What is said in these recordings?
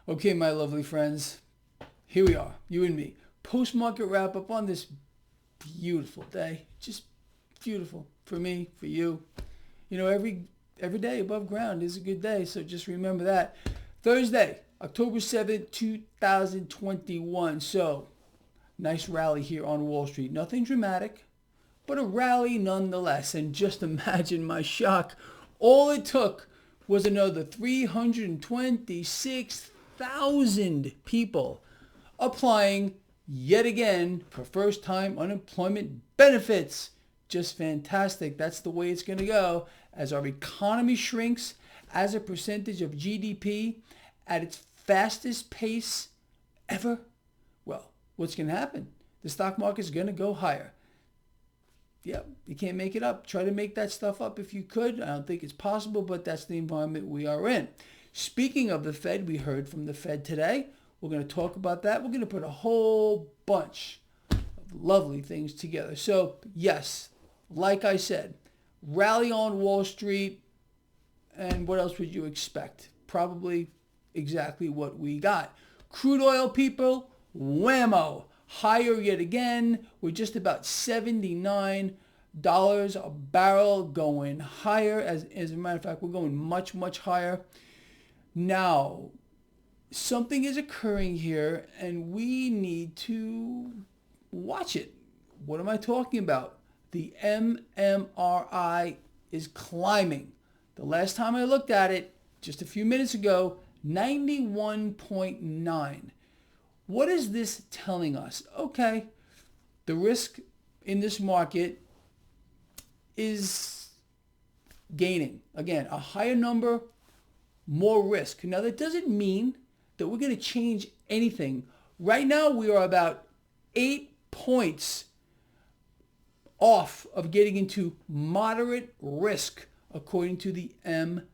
Okay, my lovely friends, here we are, you and me. Post-market wrap-up on this beautiful day. Just beautiful for me, for you. You know, every day above ground is a good day, so just remember that. Thursday, October 7th, 2021. So, nice rally here on Wall Street. Nothing dramatic, but a rally nonetheless. And just imagine my shock. All it took was another 326,000 people applying yet again for first-time unemployment benefits. Just fantastic. That's the way it's going to go as our economy shrinks as a percentage of GDP at its fastest pace ever. Well, what's going to happen? The stock market's going to go higher. Yep, you can't make it up. Try to make that stuff up if you could. I don't think it's possible, but that's the environment we are in. Speaking of the Fed, we heard from the Fed today. We're going to talk about that. We're going to put a whole bunch of lovely things together. So, yes, like I said, rally on Wall Street. And what else would you expect? Probably exactly what we got. Crude oil, people, whammo. Higher yet again. We're just about $79 a barrel, going higher. As a matter of fact, we're going much, much higher. Now, something is occurring here, and we need to watch it. What am I talking about? The MMRI is climbing. The last time I looked at it, just a few minutes ago, 91.9. What is this telling us? Okay, the risk in this market is gaining. Again, a higher number, more risk. Now, that doesn't mean that we're going to change anything. Right now, we are about 8 points off of getting into moderate risk, according to the MMRI.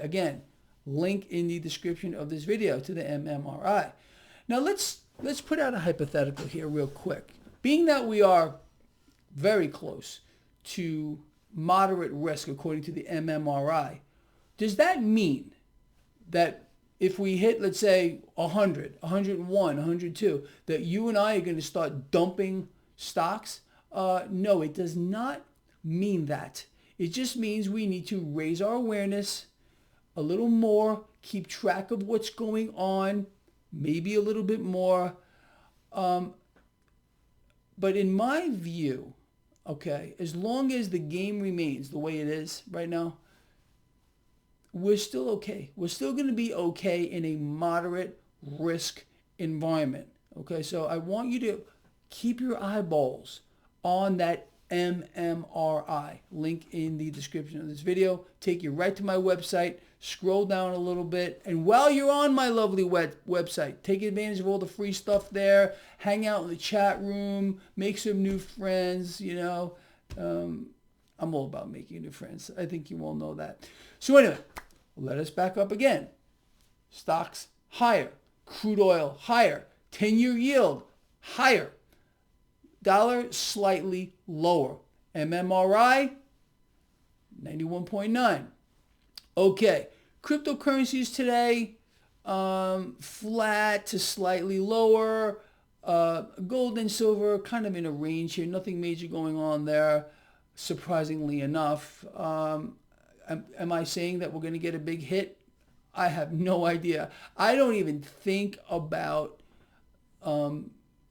Again, link in the description of this video to the MMRI. Now let's put out a hypothetical here real quick. Being that we are very close to moderate risk according to the MMRI, does that mean that if we hit, let's say, 100, 101, 102, that you and I are going to start dumping stocks? No, it does not mean that. It just means we need to raise our awareness a little more, keep track of what's going on, maybe a little bit more. But in my view, okay, as long as the game remains the way it is right now, we're still okay. We're still going to be okay in a moderate risk environment. Okay, so I want you to keep your eyeballs on that MMRI. Link in the description of this video. Take you right to my website. Scroll down a little bit. And while you're on my lovely website, take advantage of all the free stuff there. Hang out in the chat room. Make some new friends, you know. I'm all about making new friends. I think you all know that. So anyway, let us back up again. Stocks higher. Crude oil higher. 10-year yield higher. Dollar slightly lower. MMRI 91.9. Okay, cryptocurrencies today, flat to slightly lower. Gold and silver kind of in a range here. Nothing major going on there, surprisingly enough. Am I saying that we're going to get a big hit? I have no idea. I don't even think about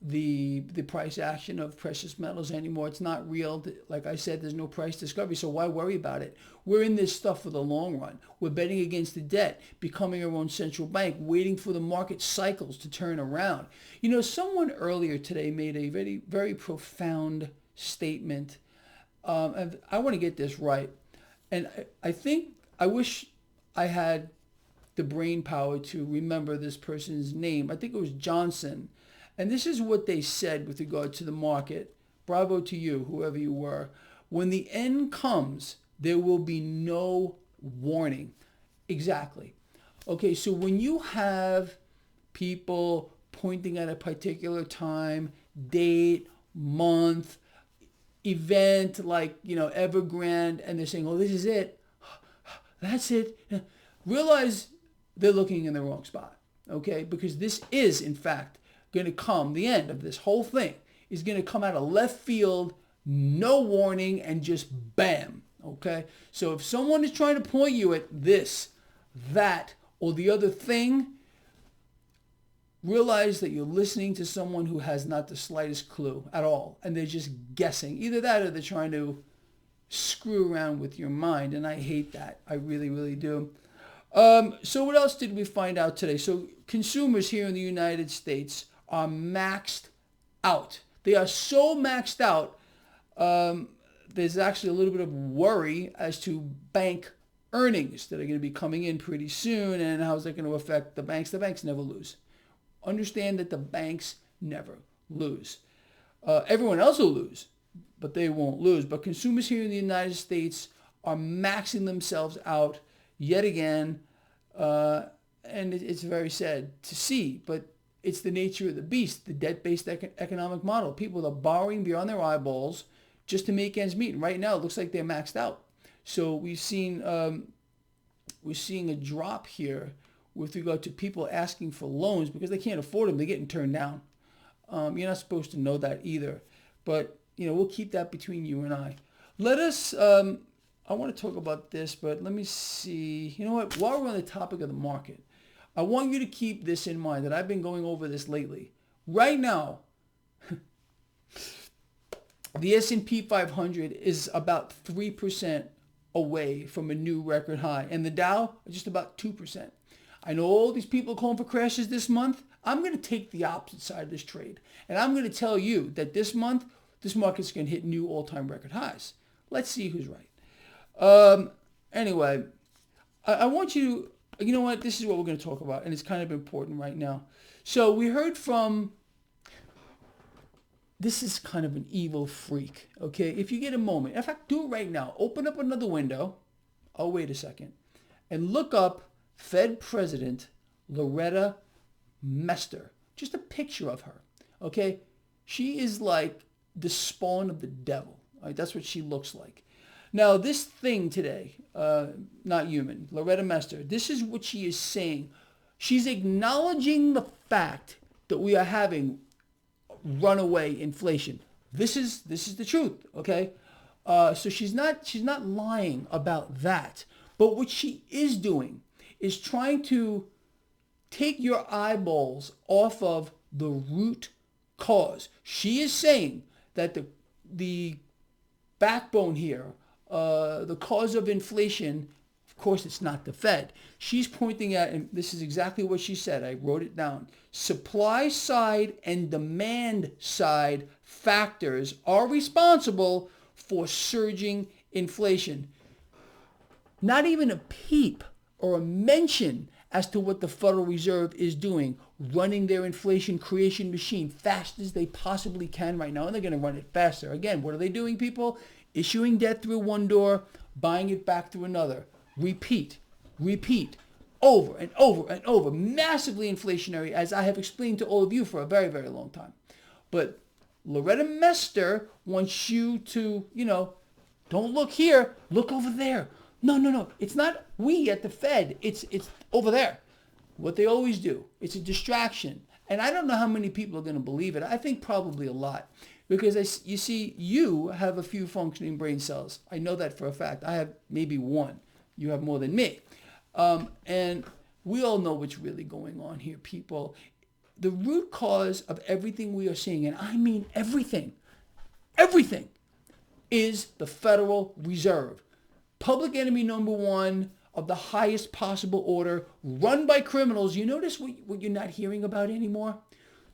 the price action of precious metals anymore. It's not real. Like I said, there's no price discovery, so why worry about it? We're in this stuff for the long run. We're betting against the debt, becoming our own central bank, waiting for the market cycles to turn around. You know, someone earlier today made a very, very profound statement. And I want to get this right. And I wish I had the brain power to remember this person's name. I think it was Johnson. And this is what they said with regard to the market. Bravo to you, whoever you were. When the end comes, there will be no warning. Exactly. Okay, so when you have people pointing at a particular time, date, month, event like, Evergrande, and they're saying, oh, this is it. That's it. Realize they're looking in the wrong spot, okay? Because this is, in fact, going to come, the end of this whole thing is going to come out of left field, no warning, and just bam, okay? So if someone is trying to point you at this, that, or the other thing, realize that you're listening to someone who has not the slightest clue at all, and they're just guessing. Either that or they're trying to screw around with your mind, and I hate that. I really, really do. So what else did we find out today? So consumers here in the United States are maxed out. They are so maxed out, there's actually a little bit of worry as to bank earnings that are going to be coming in pretty soon, and how's that going to affect the banks. The banks never lose. Understand that the banks never lose. Everyone else will lose, but they won't lose. But consumers here in the United States are maxing themselves out yet again, and it's very sad to see, but it's the nature of the beast, the debt-based economic model. People are borrowing beyond their eyeballs just to make ends meet. And right now, it looks like they're maxed out. So we're seeing a drop here with regard to people asking for loans because they can't afford them. They're getting turned down. You're not supposed to know that either. But, we'll keep that between you and I. Let us, I want to talk about this, but let me see. You know what? While we're on the topic of the market, I want you to keep this in mind that I've been going over this lately. Right now, the S&P 500 is about 3% away from a new record high, and the Dow is just about 2%. I know all these people calling for crashes this month. I'm going to take the opposite side of this trade, and I'm going to tell you that this month, this market's going to hit new all-time record highs. Let's see who's right. Anyway, I want you to, you know what, this is what we're going to talk about, and it's kind of important right now. So we heard from, this is kind of an evil freak, okay? If you get a moment, in fact, do it right now. Open up another window. Oh, wait a second. And look up Fed President Loretta Mester. Just a picture of her, okay? She is like the spawn of the devil. All right? That's what she looks like. Now, this thing today, not human, Loretta Mester, this is what she is saying. She's acknowledging the fact that we are having runaway inflation. This is the truth, okay? So she's not lying about that. But what she is doing is trying to take your eyeballs off of the root cause. She is saying that the backbone here, the cause of inflation, of course, it's not the Fed. She's pointing at, and this is exactly what she said, I wrote it down, supply side and demand side factors are responsible for surging inflation. Not even a peep or a mention as to what the Federal Reserve is doing, running their inflation creation machine fast as they possibly can right now, and they're going to run it faster. Again, what are they doing, people? Issuing debt through one door, buying it back through another. Repeat, over and over and over. Massively inflationary, as I have explained to all of you for a very, very long time. But Loretta Mester wants you to, don't look here, look over there. No. It's not we at the Fed. It's over there. What they always do. It's a distraction. And I don't know how many people are going to believe it. I think probably a lot. Because you see, you have a few functioning brain cells. I know that for a fact. I have maybe one. You have more than me. And we all know what's really going on here, people. The root cause of everything we are seeing, and I mean everything, is the Federal Reserve. Public enemy number one of the highest possible order, run by criminals. You notice what you're not hearing about anymore?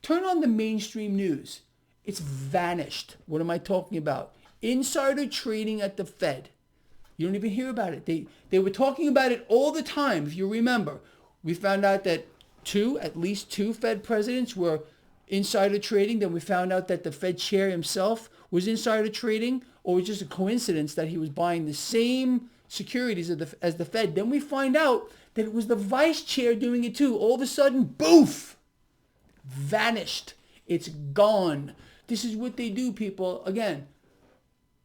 Turn on the mainstream news. It's vanished. What am I talking about? Insider trading at the Fed. You don't even hear about it. They were talking about it all the time, if you remember. We found out that at least two Fed presidents were insider trading. Then we found out that the Fed chair himself was insider trading, or was just a coincidence that he was buying the same securities as the Fed. Then we find out that it was the vice chair doing it too. All of a sudden, boof, vanished. It's gone. This is what they do, people. Again,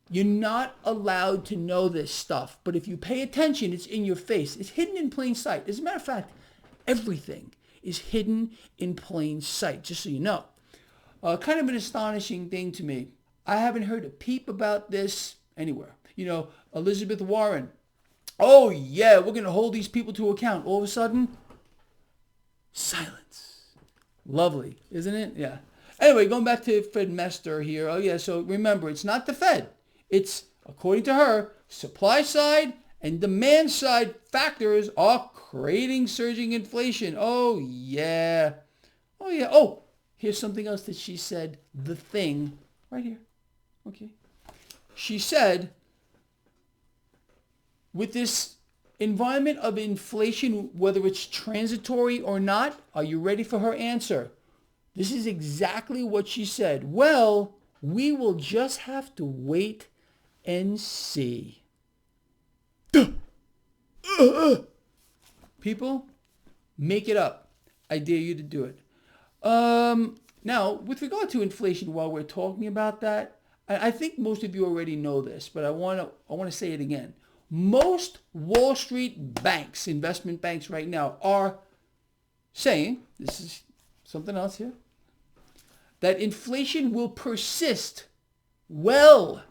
you're not allowed to know this stuff, but if you pay attention, it's in your face. It's hidden in plain sight. As a matter of fact, Everything is hidden in plain sight, just so you know. Kind of an astonishing thing to me. I haven't heard a peep about this anywhere. Elizabeth Warren. Oh, yeah, we're going to hold these people to account. All of a sudden, silence. Lovely, isn't it? Yeah. Anyway, going back to Fred Mester here. Oh, yeah, so remember, it's not the Fed. It's, according to her, supply side and demand side factors are creating surging inflation. Oh, yeah. Oh, yeah. Oh, here's something else that she said. The thing right here. Okay. She said, with this environment of inflation, whether it's transitory or not, are you ready for her answer? This is exactly what she said. Well, we will just have to wait and see. People, make it up. I dare you to do it. Now, with regard to inflation, while we're talking about that, I think most of you already know this, but I want to say it again. Most Wall Street banks, investment banks right now, are saying, this is something else here, that inflation will persist well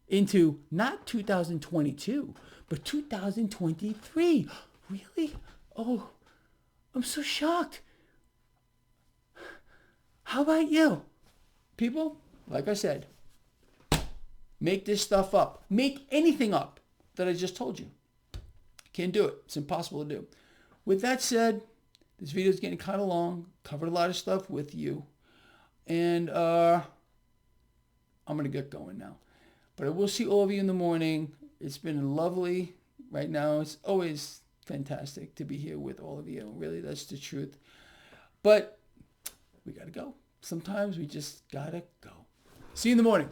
into not 2022, but 2023. Really? Oh, I'm so shocked. How about you? People, like I said, make this stuff up. Make anything up that I just told you. Can't do it. It's impossible to do. With that said, this video is getting kind of long. Covered a lot of stuff with you. And I'm going to get going now. But I will see all of you in the morning. It's been lovely. Right now, it's always fantastic to be here with all of you. Really, that's the truth. But we got to go. Sometimes we just got to go. See you in the morning.